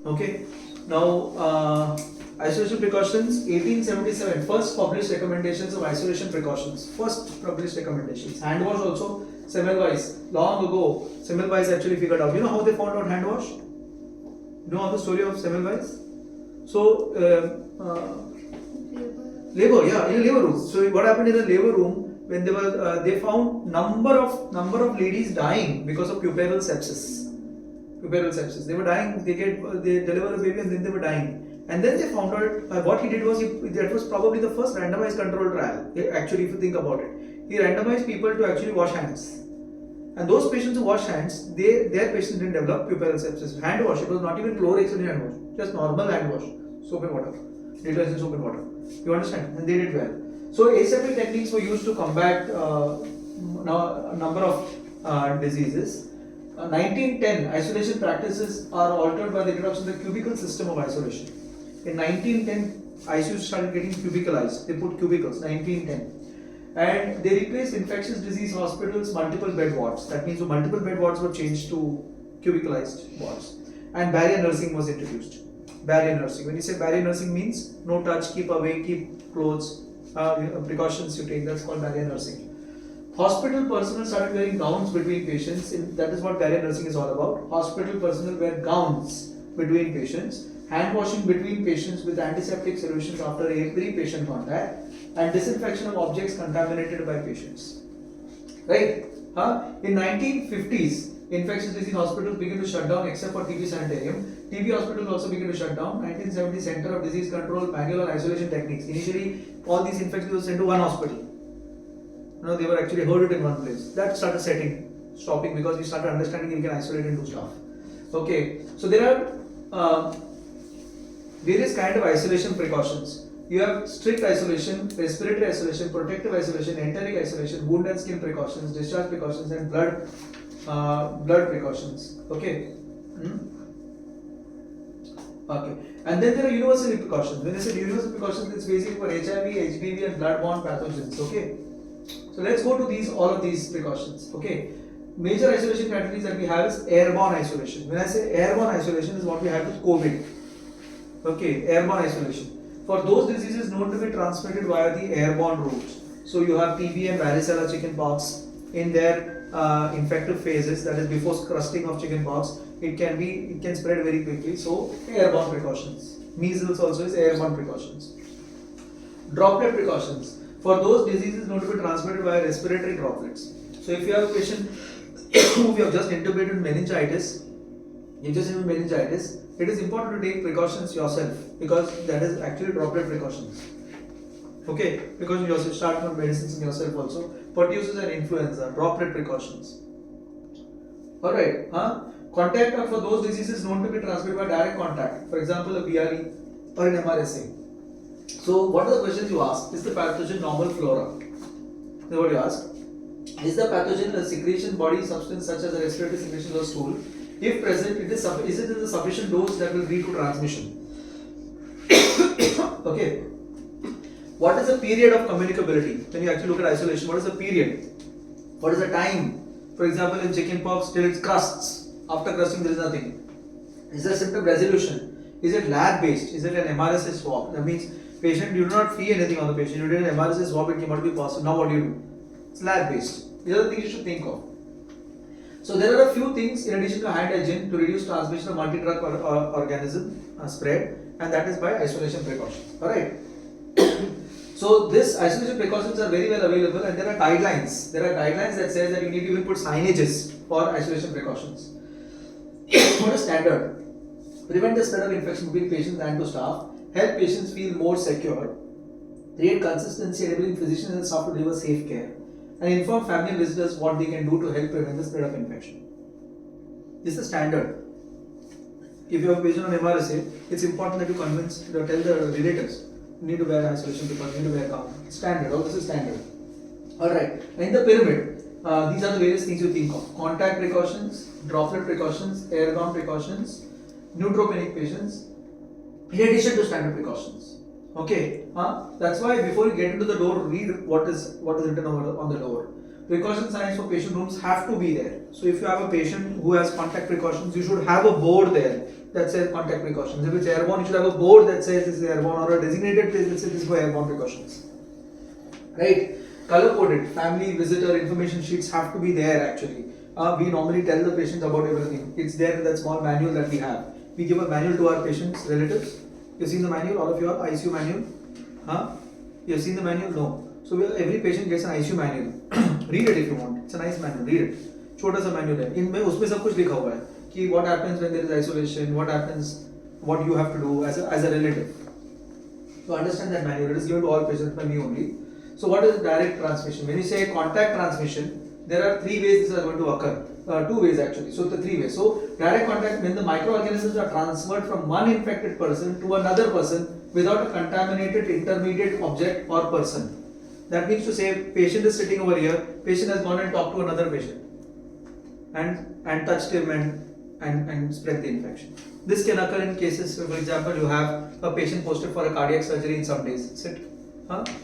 Okay. Now, isolation precautions, 1877, first published recommendations of isolation precautions. First published recommendations. Hand wash also, Semmelweis, long ago, Semmelweis actually figured out. You know how they found out hand wash? You know the story of Semmelweis? So, labor, yeah, in a labor room. So, what happened in the labor room when they found number of ladies dying because of puerperal sepsis. Puerperal sepsis. They were dying. They deliver a baby and then they were dying. And then they found out what he did was that was probably the first randomized control trial. Actually, if you think about it, he randomized people to actually wash hands. And those patients who wash hands, their patients didn't develop puerperal sepsis. Hand wash, it was not even chlorhexidine hand wash, just normal hand wash, soap and water, detergent, soap and water. You understand? And they did well. So aseptic techniques were used to combat a number of diseases. 1910, isolation practices are altered by the introduction of the cubicle system of isolation. In 1910, ICUs started getting cubicalized. They put cubicles, 1910. And they replaced infectious disease hospitals multiple bed wards. That means multiple bed wards were changed to cubicalized wards. And barrier nursing was introduced. Barrier nursing. When you say barrier nursing means no touch, keep away, keep close, precautions you take, that's called barrier nursing. Hospital personnel started wearing gowns between patients. That is what barrier nursing is all about. Hospital personnel wear gowns between patients. Hand washing between patients with antiseptic solutions after every patient contact, and disinfection of objects contaminated by patients. Right? In 1950s, infectious disease hospitals began to shut down except for TB sanitarium. TB hospitals also began to shut down. 1970 Center of Disease Control Manual on Isolation Techniques. Initially, all these infections were sent to one hospital. They were actually herded in one place. That started stopping because we started understanding you can isolate and do stuff. Okay, so there are various kind of isolation precautions. You have strict isolation, respiratory isolation, protective isolation, enteric isolation, wound and skin precautions, discharge precautions, and blood precautions. Okay. Okay. And then there are universal precautions. When I say universal precautions, it's basically for HIV, HBV, and blood-borne pathogens. Okay. So let's go to all of these precautions. Okay. Major isolation categories that we have is airborne isolation. When I say airborne isolation, is what we have with COVID. Okay, airborne isolation. For those diseases known to be transmitted via the airborne routes. So you have TB and varicella chickenpox in their infective phases, that is before crusting of chickenpox. It can spread very quickly. So airborne precautions. Measles also is airborne precautions. Droplet precautions. For those diseases known to be transmitted via respiratory droplets. So if you have a patient who you have just intubated meningitis, it is important to take precautions yourself because that is actually droplet precautions. Okay, because you also start on medicines in yourself also. Pertussis and influenza, droplet precautions. Alright, contact for those diseases known to be transmitted by direct contact, for example a VRE or an MRSA. So what are the questions you ask? Is the pathogen normal flora? This is what you ask. Is the pathogen a secretion body substance such as a respiratory secretion or stool? If present, is it in a sufficient dose that will lead to transmission? Okay. What is the period of communicability? When you actually look at isolation, what is the period? What is the time? For example, in chickenpox, till it crusts. After crusting, there is nothing. Is there symptom resolution? Is it lab based? Is it an MRSA swab? That means patient, you do not fee anything on the patient. You did an MRSA swab, it came out to be positive. Now what do you do? It's lab based. These are the things you should think of. So there are a few things in addition to hand hygiene to reduce transmission of multi-drug organism spread, and that is by isolation precautions. Alright. So this isolation precautions are very well available, and there are guidelines. There are guidelines that say that you need to even put signages for isolation precautions. What is standard? Prevent the spread of infection between patients and to staff. Help patients feel more secure. Create consistency, enabling physicians and staff to deliver safe care. And inform family and visitors what they can do to help prevent the spread of infection. This is the standard. If you have a patient on MRSA, it's important that you tell the relatives you need to wear isolation because you need to wear gown. Standard. All this is standard. Alright. In the pyramid, these are the various things you think of. Contact precautions, droplet precautions, airborne precautions, neutropenic patients, in addition to standard precautions. Okay, that's why before you get into the door, read what is written on the door. Precaution signs for patient rooms have to be there. So if you have a patient who has contact precautions, you should have a board there that says contact precautions. If it's airborne, you should have a board that says this is airborne, or a designated place that says this is for airborne precautions. Right? Color coded family visitor information sheets have to be there actually. We normally tell the patients about everything. It's there in that small manual that we have. We give a manual to our patients' relatives. You've seen the manual, all of you are ICU manual? You've seen the manual? No. So every patient gets an ICU manual. Read it if you want. It's a nice manual. Read it. छोटा सा manual है. इनमें उसमें सब कुछ लिखा हुआ है कि what happens when there is isolation, what happens, what you have to do as a relative. So understand that manual. It is given to all patients by me only. So what is direct transmission? When you say contact transmission, there are three ways this is going to occur. Two ways actually. So the three ways. So direct contact, when the microorganisms are transferred from one infected person to another person without a contaminated intermediate object or person. That means to say, patient is sitting over here. Patient has gone and talked to another patient, and touched him and spread the infection. This can occur in cases. For example, you have a patient posted for a cardiac surgery in some days.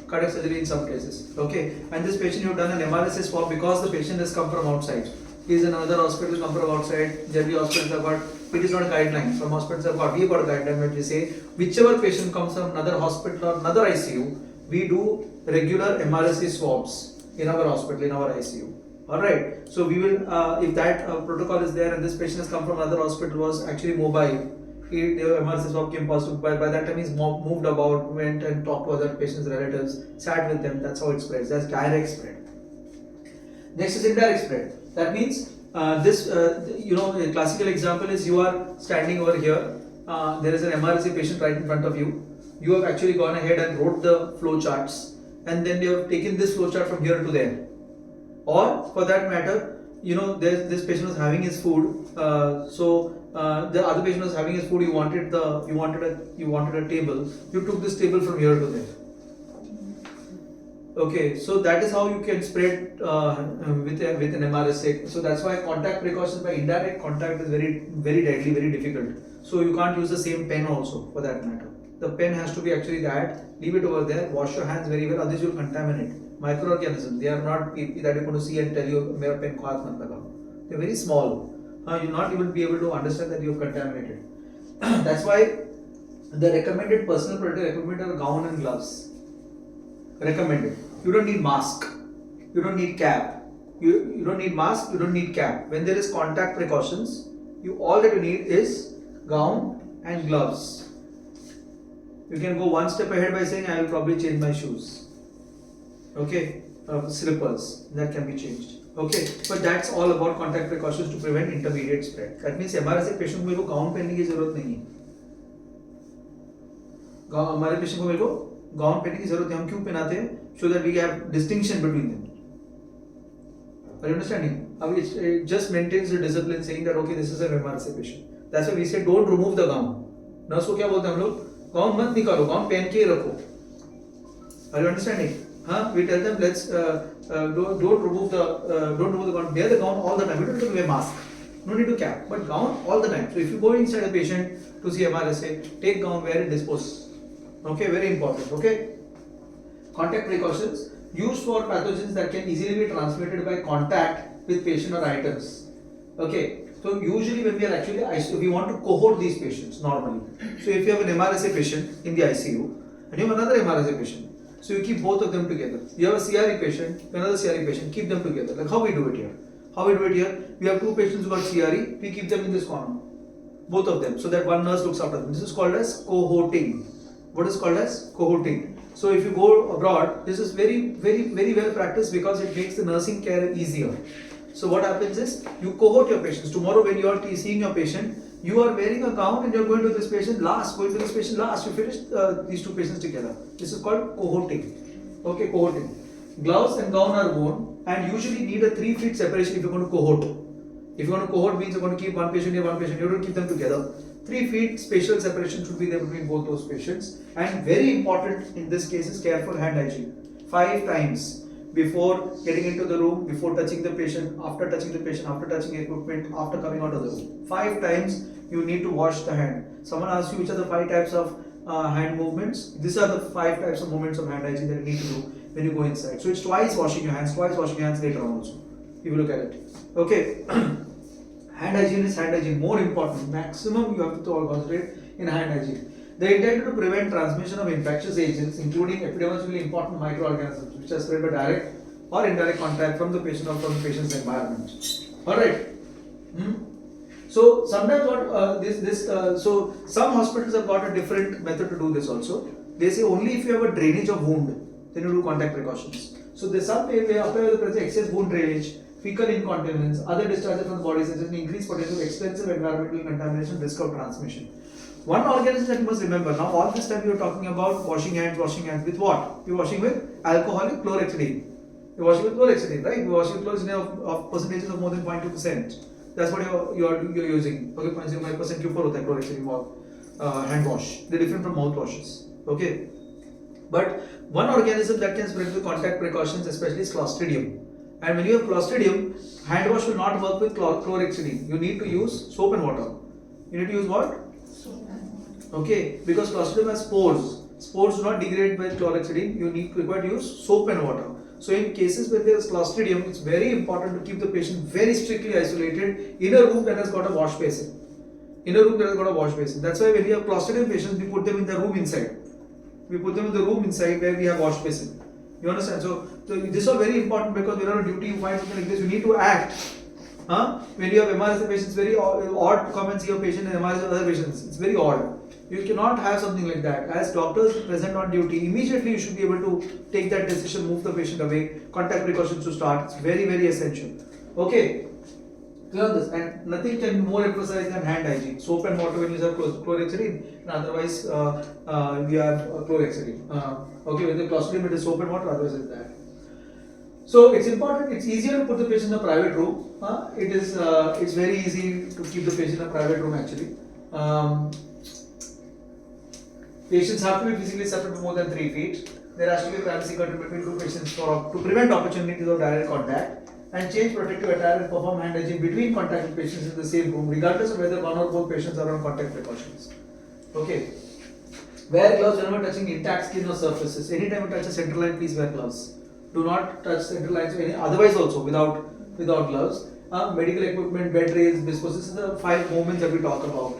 Cardiac surgery in some cases. Okay, and this patient, you've done an MRSA swab because the patient has come from outside. He is in another hospital, come from outside. Generally, hospitals have got, it is not a guideline. Some hospitals have got, we have got a guideline where we say whichever patient comes from another hospital or another ICU, we do regular MRSA swabs in our hospital, in our ICU. Alright, so we will, if that protocol is there and this patient has come from another hospital, was actually mobile, the MRSA swab came positive, by that time he's moved about, went and talked to other patients' relatives, sat with them, that's how it spreads. That's direct spread. Next is indirect spread. That means a classical example is you are standing over here, there is an MRSA patient right in front of you. You have actually gone ahead and wrote the flow charts, and then you have taken this flow chart from here to there. Or for that matter, this patient was having his food, the other patient was having his food. You wanted a table. You took this table from here to there. Okay, so that is how you can spread with an MRSA. So that's why contact precautions by indirect contact is very, very deadly, very difficult. So you can't use the same pen also for that matter. The pen has to be actually that. Leave it over there. Wash your hands very well. Otherwise you will contaminate. Microorganisms. They are not people that you're going to see and tell you, "Mera pen ko haath mat lagao." They're very small. You'll not even be able to understand that you have contaminated. That's why the recommended personal protective equipment are gown and gloves. Recommended. You don't need mask. You don't need cap. You don't need mask. You don't need cap. When there is contact precautions, all that you need is gown and gloves. You can go one step ahead by saying, I will probably change my shoes. Okay, slippers, that can be changed. Okay, but that's all about contact precautions to prevent intermediate spread. That means हमारे patient को मेरे को gown पहनने की जरूरत नहीं है. हमारे पेशेंट को मेरे को गाउन पहनने की जरूरत है. हम क्यों पहनाते हैं? So that we have distinction between them. Are you understanding? It just maintains the discipline, saying that okay, this is an MRSA patient. That's why we say don't remove the gown. Nurse को क्या बोलते हैं हम लोग? Gown मत निकालो, gown पहन के ही रखो. Are you understanding? We tell them don't remove the gown. Wear the gown all the time. You don't need to wear mask. No need to cap, but gown all the time. So if you go inside a patient to see MRSA, take gown, wear it, dispose. Okay, very important. Okay. Contact precautions used for pathogens that can easily be transmitted by contact with patient or items. Okay. So usually when we are actually we want to cohort these patients normally. So if you have an MRSA patient in the ICU and you have another MRSA patient, so you keep both of them together. You have a CRE patient, another CRE patient, keep them together. Like how we do it here. We have two patients who got CRE, we keep them in this corner. Both of them, so that one nurse looks after them. This is called as cohorting. What is called as cohorting? So if you go abroad, this is very, very, very well practiced because it makes the nursing care easier. So what happens is, you cohort your patients. Tomorrow when you are seeing your patient, you are wearing a gown and you are going to this patient last, you finish these two patients together. This is called cohorting. Okay, cohorting. Gloves and gown are worn and usually need a 3 feet separation if you are going to cohort. If you want to cohort means you are going to keep one patient here, one patient, you don't keep them together. 3 feet spatial separation should be there between both those patients. And very important in this case is careful hand hygiene. 5 times. Before getting into the room, before touching the patient, after touching the patient, after touching equipment, after coming out of the room. 5 times you need to wash the hand. Someone asks you which are the 5 types of hand movements. These are the 5 types of movements of hand hygiene that you need to do when you go inside. So it's twice washing your hands later on also. If you look at it. Okay. Hand hygiene is hand hygiene, more important. Maximum you have to concentrate in hand hygiene. They intended to prevent transmission of infectious agents, including epidemiologically important microorganisms, which are spread by direct or indirect contact from the patient or from the patient's environment. All right. So sometimes so some hospitals have got a different method to do this also. They say only if you have a drainage of wound, then you do contact precautions. So there's some way apply the present excess wound drainage, fecal incontinence, other discharges from the body such as an increased potential of extensive environmental contamination, risk of transmission. One organism that you must remember, now all this time you are talking about washing hands with what? You're washing with alcoholic chlorhexidine. You're washing with chlorhexidine, right? You're washing with chlorhexidine of percentages of more than 0.2%. That's what you're using. Okay, 0.05% के ऊपर होता है chlorhexidine hand wash. They're different from mouth washes. Okay, but one organism that can spread with contact precautions, especially is Clostridium. And when you have Clostridium, hand wash will not work with chlorhexidine. You need to use soap and water. You need to use what? Okay, because Clostridium has spores. Spores do not degrade by chlorhexidine. You require to use soap and water. So in cases where there is Clostridium, it's very important to keep the patient very strictly isolated in a room that has got a wash basin. That's why when we have Clostridium patients, we put them in the room inside. We put them in the room inside where we have wash basin. You understand? So this is all very important because when you're on duty, you find something like this, you need to act. When you have MRSA patients, very odd to come and see a patient and MRSA other patients. It's very odd. You cannot have something like that. As doctors present on duty, immediately you should be able to take that decision, move the patient away, contact precautions to start. It's very, very essential. Okay. Clear on this, and nothing can be more emphasized than hand hygiene. Soap and water when you have chlorhexidine, and otherwise we have chlorhexidine. Okay, with the Clostridium it is soap and water, otherwise it's that. So it's important. It's easier to put the patient in a private room. It's very easy to keep the patient in a private room actually. Patients have to be physically separate for more than 3 feet. There has to be a privacy curtain between two patients to prevent opportunities of direct contact. And change protective attire and perform hand hygiene between contacted patients in the same room, regardless of whether one or both patients are on contact precautions. Okay. Wear gloves whenever touching intact skin or surfaces. Anytime you touch a central line, please wear gloves. Do not touch central lines otherwise also without gloves. Medical equipment, bed rails, disposals. This is the 5 movements that we talk about.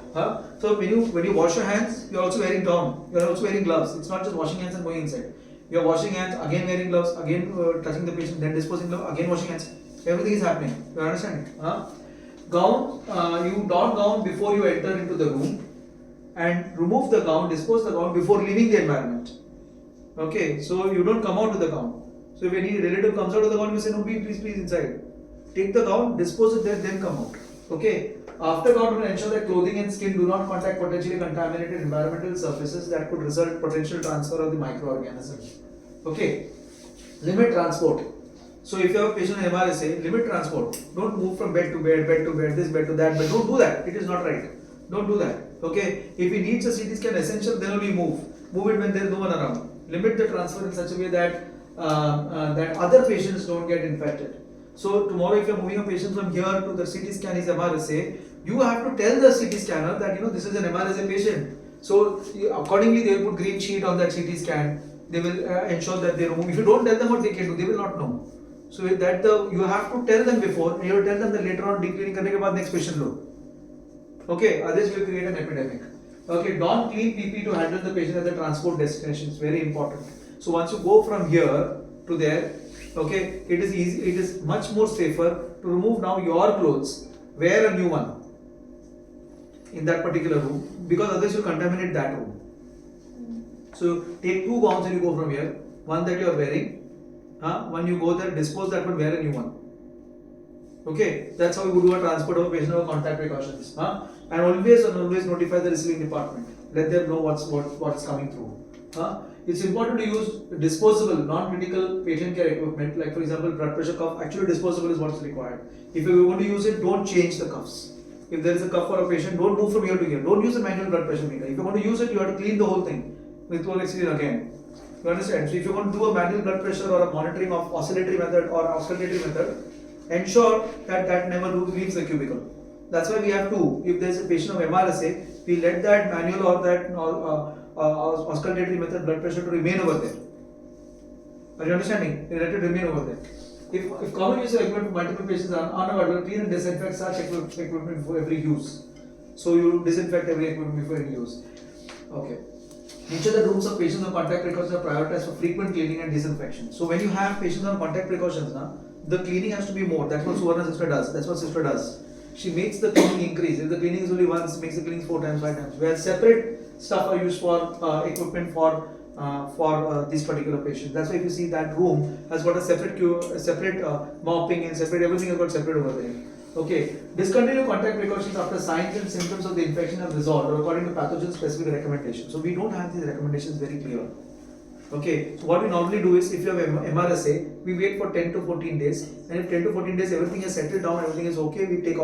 So when you wash your hands, you are also wearing You are also wearing gloves. It's not just washing hands and going inside. You are washing hands, again wearing gloves, again touching the patient, then disposing gloves, again washing hands. Everything is happening. You understand? Gown, you don gown before you enter into the room, and remove the gown, dispose the gown before leaving the environment. Okay, so you don't come out with the gown. So if any relative comes out with the gown, you say, no, please inside. Take the gown, dispose it there, then come out. Okay. After gown, will ensure that clothing and skin do not contact potentially contaminated environmental surfaces that could result potential transfer of the microorganisms. Okay. Limit transport. So if you have a patient in MRSA, limit transport. Don't move from bed to bed, this bed to that bed. Don't do that. It is not right. Don't do that. Okay. If he needs a CT scan essential, then only move. Move it when there is no one around. Limit the transfer in such a way that that other patients don't get infected. So tomorrow, if you are moving a patient from here to the CT scan is MRSA, you have to tell the CT scanner that this is an MRSA patient. So accordingly, they will put green sheet on that CT scan. They will ensure that they remove. If you don't tell them what they can do, they will not know. So that you have to tell them before, and you have to tell them that later on decleaning करने के बाद next patient low. Okay, others will create an epidemic. Okay, don't clean PP to handle the patient at the transport destination. It's very important. So once you go from here to there, okay, it is easy. It is much more safer to remove now your clothes, wear a new one in that particular room, because otherwise you contaminate that room. So take 2 gowns and you go from here. One that you are wearing. When you go there, dispose that one, wear a new one. Okay, that's how you would do a transport of a patient or contact precautions. And always notify the receiving department. Let them know what's coming through. It's important to use disposable, non-critical patient care equipment, like for example, blood pressure cuff. Actually, disposable is what's required. If you want to use it, don't change the cuffs. If there is a cuff for a patient, don't move from here to here. Don't use a manual blood pressure meter. If you want to use it, you have to clean the whole thing with chlorhexidine again. You understand? So if you want to do a manual blood pressure or a monitoring of oscillatory method or auscultatory method, ensure that never leaves the cubicle. That's why we have to. If there is a patient of MRSA, we let that manual or that auscultatory method blood pressure to remain over there. Are you understanding? We let it remain over there. If common use of equipment for multiple patients are unavoidable, clean and disinfect such equipment before every use. So you disinfect every equipment before any use. Okay. Ensure that rooms of patients on contact precautions are prioritized for frequent cleaning and disinfection. So when you have patients on contact precautions, the cleaning has to be more. That's what Suvarna sister does. That's what sister does. She makes the cleaning increase. If the cleaning is only once, makes the cleaning 4 times, 5 times. Where separate stuff are used for equipment for these particular patients. That's why if you see that room has got a separate mopping and separate everything has got separate over there. Okay. Discontinue contact precautions after signs and symptoms of the infection have resolved or according to pathogen specific recommendations. So we don't have these recommendations very clear. Okay, so what we normally do is if you have MRSA, we wait for 10 to 14 days, and if 10 to 14 days everything is settled down, everything is okay, we take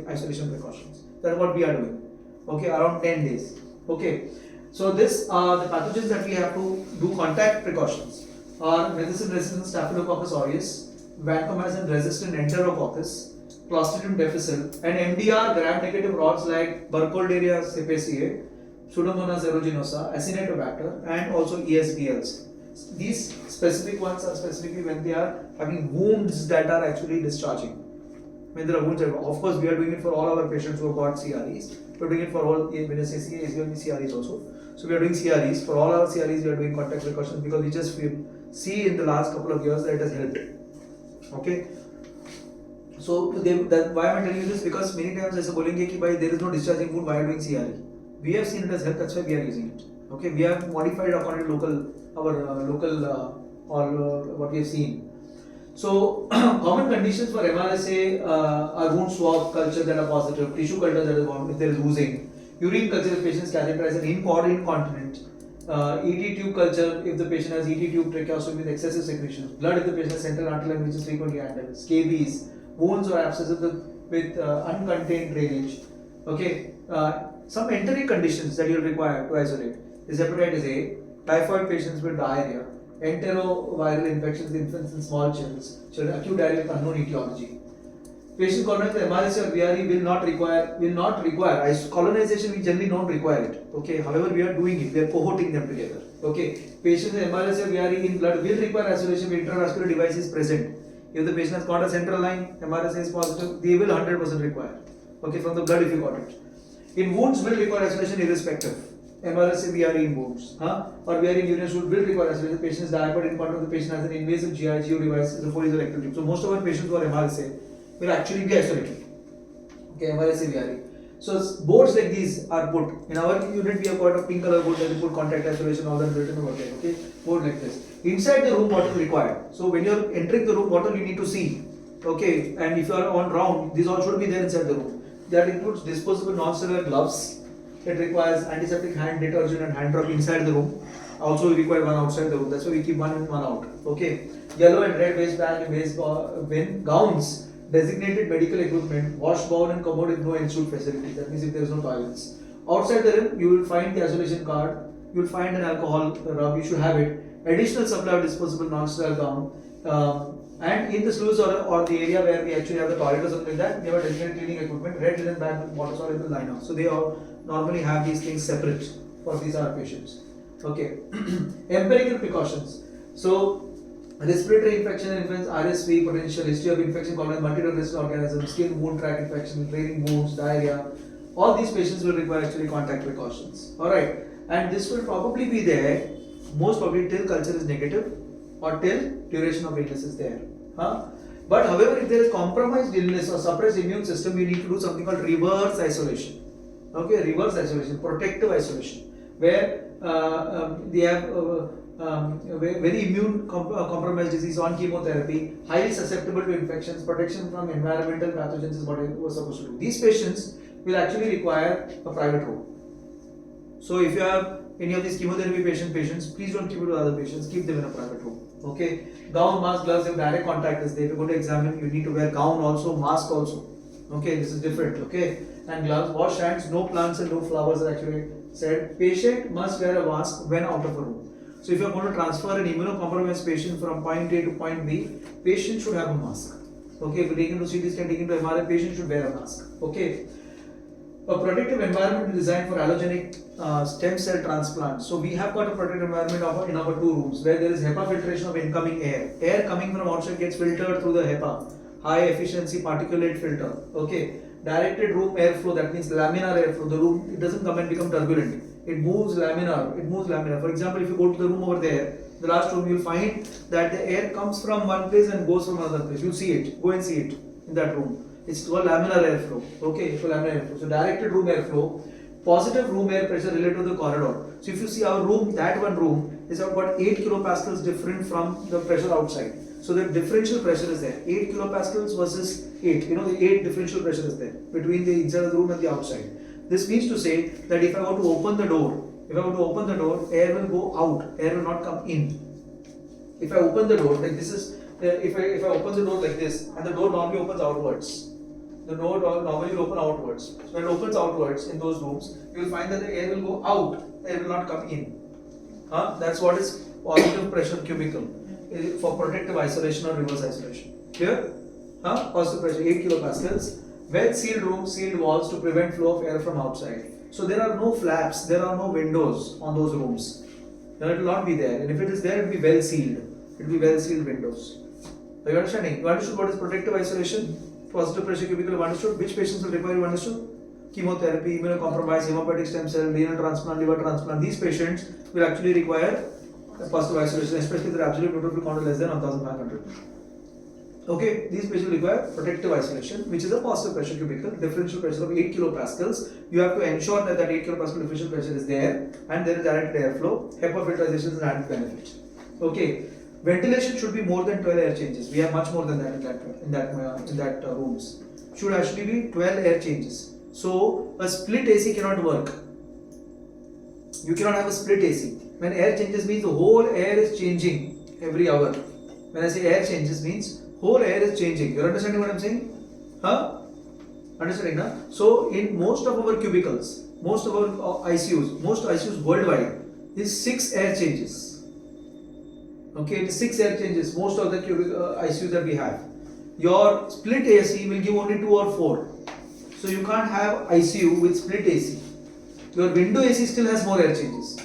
isolation precautions. That's what we are doing. Okay, around 10 days. Okay, so this are the pathogens that we have to do contact precautions are medicine resistant Staphylococcus aureus, vancomycin resistant Enterococcus, Clostridium difficile, and MDR gram-negative rods like Burkholderia cepaceae, Pseudomonas aeruginosa, Acinetobacter, and also ESBLs. These specific ones are specifically when they are having wounds that are actually discharging. When there are wounds, of course, we are doing it for all our patients who have got CREs. We are doing it for all, when I say CREs, we are doing CREs also. So we are doing CREs. For all our CREs, we are doing contact precautions because we just see in the last couple of years that it has helped. Okay. So why am I telling you this? Because many times ऐसा बोलेंगे कि भाई there is no discharging wound, why are you doing CRE? We have seen it as help, that's why we are using it. Okay, we have modified according to what we have seen. So common conditions for MRSA are wound swab culture that are positive, tissue culture that is formed if there is oozing, urine culture if patient is characterized as incontinent, ET tube culture if the patient has ET tube tracheostomy with excessive secretions, blood if the patient has central artery which is frequently handled, scabies, wounds or abscesses with uncontained drainage. Okay, some enteric conditions that you will require to isolate is hepatitis A, typhoid patients with diarrhea, enteroviral infections in infants and small children, acute diarrhea with unknown etiology. Patient colonized with MRSA or VRE will not require colonization. We generally don't require it. Okay, however we are doing it. We are cohorting them together. Okay, patients with MRSA or VRE in blood will require isolation if intravascular device is present. If the patient has got a central line, MRSA is positive, they will 100% require. Okay, from the blood if you got it. In wounds will require isolation irrespective. MRSA, VRE in wounds, or VRE in urine stool will require isolation. The patient is diabetic, in front of the patient has an invasive GIGO device, is a folio rectal tube. So most of our patients who are MRSA will actually be isolated. Okay, MRSA, VRE. So boards like these are put. In our unit we have got a pink color board that we put contact isolation, all that written over there. Okay, board like this. Inside the room, what is required? So when you are entering the room, what all you need to see. Okay, and if you are on round, these all should be there inside the room. That includes disposable non-sterile gloves. It requires antiseptic hand detergent and hand rub inside the room. Also, we require one outside the room. That's why we keep one in, one out. Okay. Yellow and red waistband and waist gowns, designated medical equipment, wash bowl and commode with no ensuite facilities. That means if there is no toilets. Outside the room, you will find the isolation card. You will find an alcohol rub. You should have it. Additional supply of disposable non-sterile gown. And in the sluice or the area where we actually have the toilet or something like that, we have a designated cleaning equipment, red linen bag with water soluble liner. So they all normally have these things separate for these are patients. Okay. Empirical precautions. So respiratory infection in infants, RSV, potential history of infection caused by multi-drug resistant organisms, skin wound tract infection, draining wounds, diarrhea. All these patients will require actually contact precautions. Alright. And this will probably be there most probably till culture is negative or till duration of illness is there. But however, if there is compromised illness or suppressed immune system, you need to do something called reverse isolation. Okay, reverse isolation, protective isolation, where they have very immune compromised disease on chemotherapy, highly susceptible to infections, protection from environmental pathogens is what it was supposed to do. These patients will actually require a private room. So if you have any of these chemotherapy patients, please don't keep it with other patients, keep them in a private room. Okay, gown, mask, gloves, if direct contact is there, if you go to examine, you need to wear gown also, mask also. Okay, this is different. Okay, and gloves, wash hands, no plants and no flowers are actually said. Patient must wear a mask when out of a room. So if you are going to transfer an immunocompromised patient from point A to point B, patient should have a mask. Okay, if you take into CT scan, take into MRI, patient should wear a mask. Okay. A protective environment designed for allogenic stem cell transplant. So we have got a protective environment in our 2 rooms where there is HEPA filtration of incoming air. Air coming from outside gets filtered through the HEPA, high efficiency particulate filter. Okay, directed room airflow, that means laminar airflow. The room, it doesn't come and become turbulent. It moves laminar. It moves laminar. For example, if you go to the room over there, the last room, you'll find that the air comes from one place and goes from another place. You'll see it. Go and see it in that room. It's called laminar airflow. Okay, it's called laminar airflow. So directed room airflow, positive room air pressure related to the corridor. So if you see our room, that one room is about 8 kilopascals different from the pressure outside. So the differential pressure is there. 8 kilopascals versus 8. You know, the 8 differential pressure is there between the inside of the room and the outside. This means to say that if I want to open the door, air will go out, air will not come in. If I open the door like this is, if I open the door like this, and the door normally opens outwards. The door normally will open outwards. So when it opens outwards in those rooms, you will find that the air will go out, the air will not come in. That's what is positive pressure cubicle for protective isolation or reverse isolation. Clear? Positive pressure 8 kilopascals. Well sealed rooms, sealed walls to prevent flow of air from outside. So there are no flaps, there are no windows on those rooms. Then it will not be there. And if it is there, it will be well sealed. It will be well sealed windows. Are you understanding? You understood what is protective isolation? Positive pressure cubicle, you understood? Which patients will require, you understood? Chemotherapy, immunocompromised, hematopoietic stem cell, renal transplant, liver transplant. These patients will actually require a positive isolation, especially if their absolute neutrophil count is less than 1500. Okay, these patients require protective isolation, which is a positive pressure cubicle, differential pressure of 8 kilopascals. You have to ensure that 8 kilopascal differential pressure is there and there is direct airflow. HEPA filtration is an added benefit. Okay, ventilation should be more than 12 air changes. We have much more than that in that rooms. Should actually be 12 air changes. So a split AC cannot work. You cannot have a split AC. When air changes means the whole air is changing every hour. When I say air changes means whole air is changing. You're understanding what I'm saying? Understanding, na? So in most of our cubicles, most of our ICUs worldwide is 6 air changes. Okay, it is 6 air changes. Most of the ICUs that we have. Your split AC will give only 2 or 4. So you can't have ICU with split AC. Your window AC still has more air changes.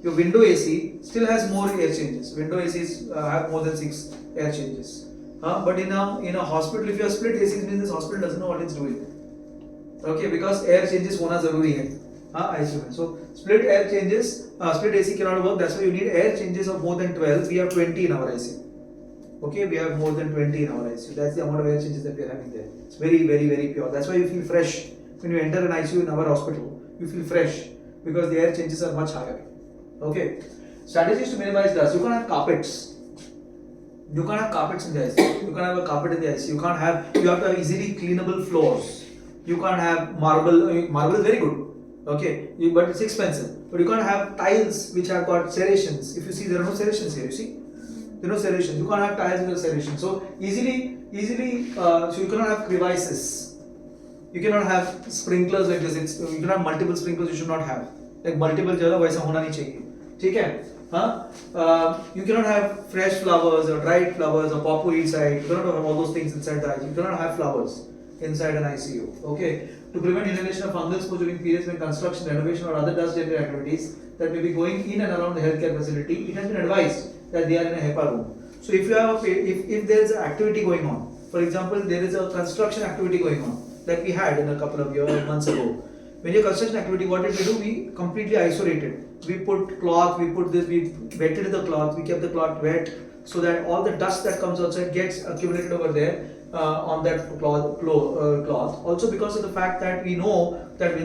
Your window AC still has more air changes. Window ACs have more than 6 air changes. But in a hospital, if you have split AC, it means this hospital doesn't know what it's doing. Okay, because air changes hona zaruri hai. ICU mein. So split air changes, split AC cannot work. That's why you need air changes of more than 12. We have 20 in our ICU. Okay, we have more than 20 in our ICU. That's the amount of air changes that we are having there. It's very, very, very pure. That's why you feel fresh when you enter an ICU in our hospital. You feel fresh because the air changes are much higher. Okay. Strategies to minimize dust. You can't have carpets. You can't have carpets in the ICU. You can't have a carpet in the ICU. You have to have easily cleanable floors. You can't have marble. Marble is very good. Okay, but it's expensive. But you can't have tiles which have got serrations. If you see, there are no serrations here. You see, there are no serrations. You can't have tiles with serrations. So so you cannot have crevices. You cannot have sprinklers like this. You cannot have multiple sprinklers. You should not have like multiple जगह वैसा होना नहीं चाहिए. ठीक है? You cannot have fresh flowers or dried flowers or potpourri inside. You cannot have all those things inside the ICU. You cannot have flowers inside an ICU. Okay. To prevent inhalation of fungal spores during periods when construction, renovation, or other dust-generated activities that may be going in and around the healthcare facility, it has been advised that they are in a HEPA room. So if you have if there is an activity going on, for example, there is a construction activity going on, like we had in a couple of months ago. When your construction activity, what did we do? We completely isolated. We put cloth, we wetted the cloth, we kept the cloth wet so that all the dust that comes outside gets accumulated over there on that cloth. Also because of the fact that we know that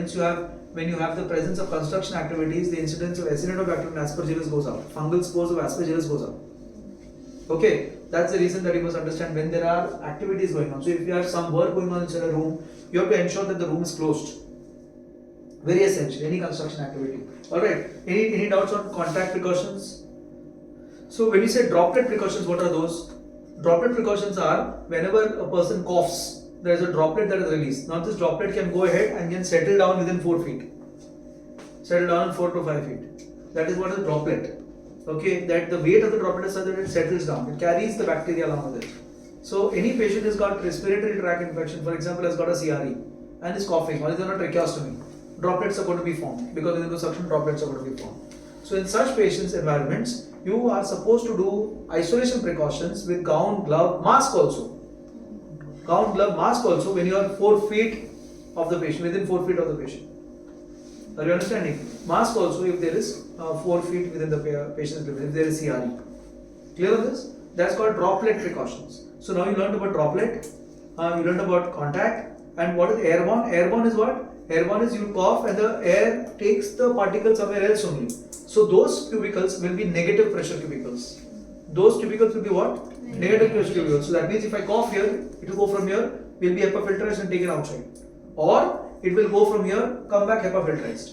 when you have the presence of construction activities, the incidence of Acinetobacter and Aspergillus goes up. Fungal spores of Aspergillus goes up. Okay, that's the reason that you must understand when there are activities going on. So if you have some work going on inside a room, you have to ensure that the room is closed. Very essential, any construction activity. Alright, any doubts on contact precautions? So when you say droplet precautions, what are those? Droplet precautions are whenever a person coughs, there is a droplet that is released. Now this droplet can go ahead and can settle down within 4 feet. Settle down in 4 to 5 feet. That is what is a droplet. Okay, that the weight of the droplet is such that it settles down. It carries the bacteria along with it. So any patient has got respiratory tract infection, for example, has got a CRE and is coughing or is on a tracheostomy. droplets are going to be formed because within the suction droplets are going to be formed. So in such patients environments, you are supposed to do isolation precautions with gown, glove, mask also. Gown, glove, mask also when you are 4 feet of the patient, within 4 feet of the patient. Are you understanding? Mask also if there is 4 feet within the patient's limit, if there is CRE. Clear on this? That's called droplet precautions. So now you learned about droplet, you learned about contact, and what is airborne? Airborne is what? Airborne is you cough and the air takes the particles somewhere else only. So those cubicles will be negative pressure cubicles. Those cubicles will be what? Negative pressure cubicles. So that means if I cough here, it will go from here, will be HEPA filterized and taken outside. Or it will go from here, come back HEPA filterized.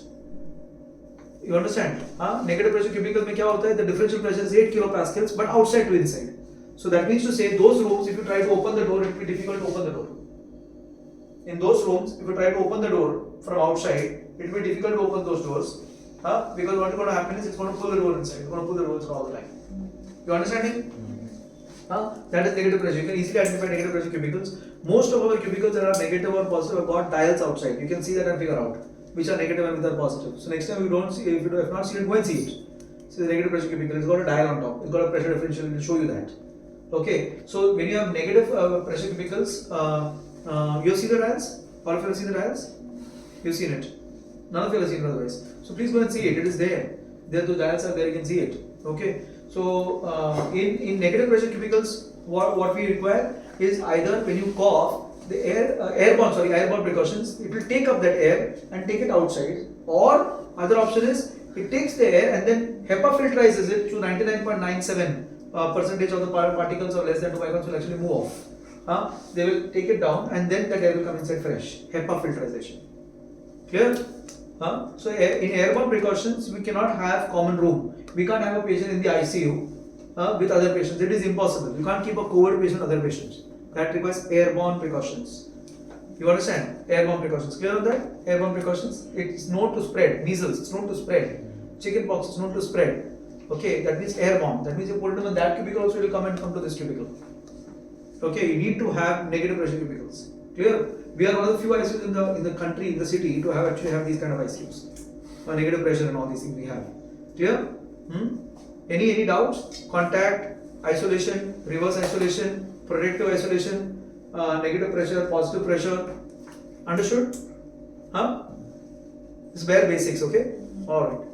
You understand? Negative pressure cubicle mein kya hota hai? The differential pressure is 8 kilopascals but outside to inside. So that means to say those rooms, if you try to open the door, it will be difficult to open the door. In those rooms, if you try to open the door from outside, it will be difficult to open those doors. Because what is going to happen is it's going to pull the door inside. It's going to pull the doors all the time. You understanding? That is negative pressure. You can easily identify negative pressure cubicles. Most of our cubicles that are negative or positive have got dials outside. You can see that and figure out which are negative and which are positive. So next time you don't see, if you have not seen it, go and see it. So the negative pressure cubicle, it's got a dial on top. It's got a pressure differential. It will show you that. Okay. So when you have negative pressure cubicles, you have seen the dials? All of you have seen the dials? You've seen it. None of you have seen it otherwise. So please go and see it. It is there. There, the dials are there. You can see it. Okay. So in negative pressure cubicles, what we require is either when you cough, the airborne precautions, it will take up that air and take it outside. Or other option is it takes the air and then HEPA filterizes it to 99.97 percentage of the particles or less than 2 microns will actually move off. They will take it down and then that air will come inside fresh. HEPA filtrization. Clear? So in airborne precautions, we cannot have common room. We can't have a patient in the ICU with other patients. It is impossible. You can't keep a COVID patient with other patients. That requires airborne precautions. You understand? Airborne precautions. Clear on that? Airborne precautions. It's known to spread. Measles, it's known to spread. Chickenpox is known to spread. Okay, that means airborne. That means you put it in that cubicle also, it will come and come to this cubicle. Okay, you need to have negative pressure cubicles. Clear? We are one of the few ICUs in the country, in the city, to have these kind of ICUs. Negative pressure and all these things we have. Clear? Any doubts? Contact, isolation, reverse isolation, protective isolation, negative pressure, positive pressure. Understood? It's bare basics, okay? Alright.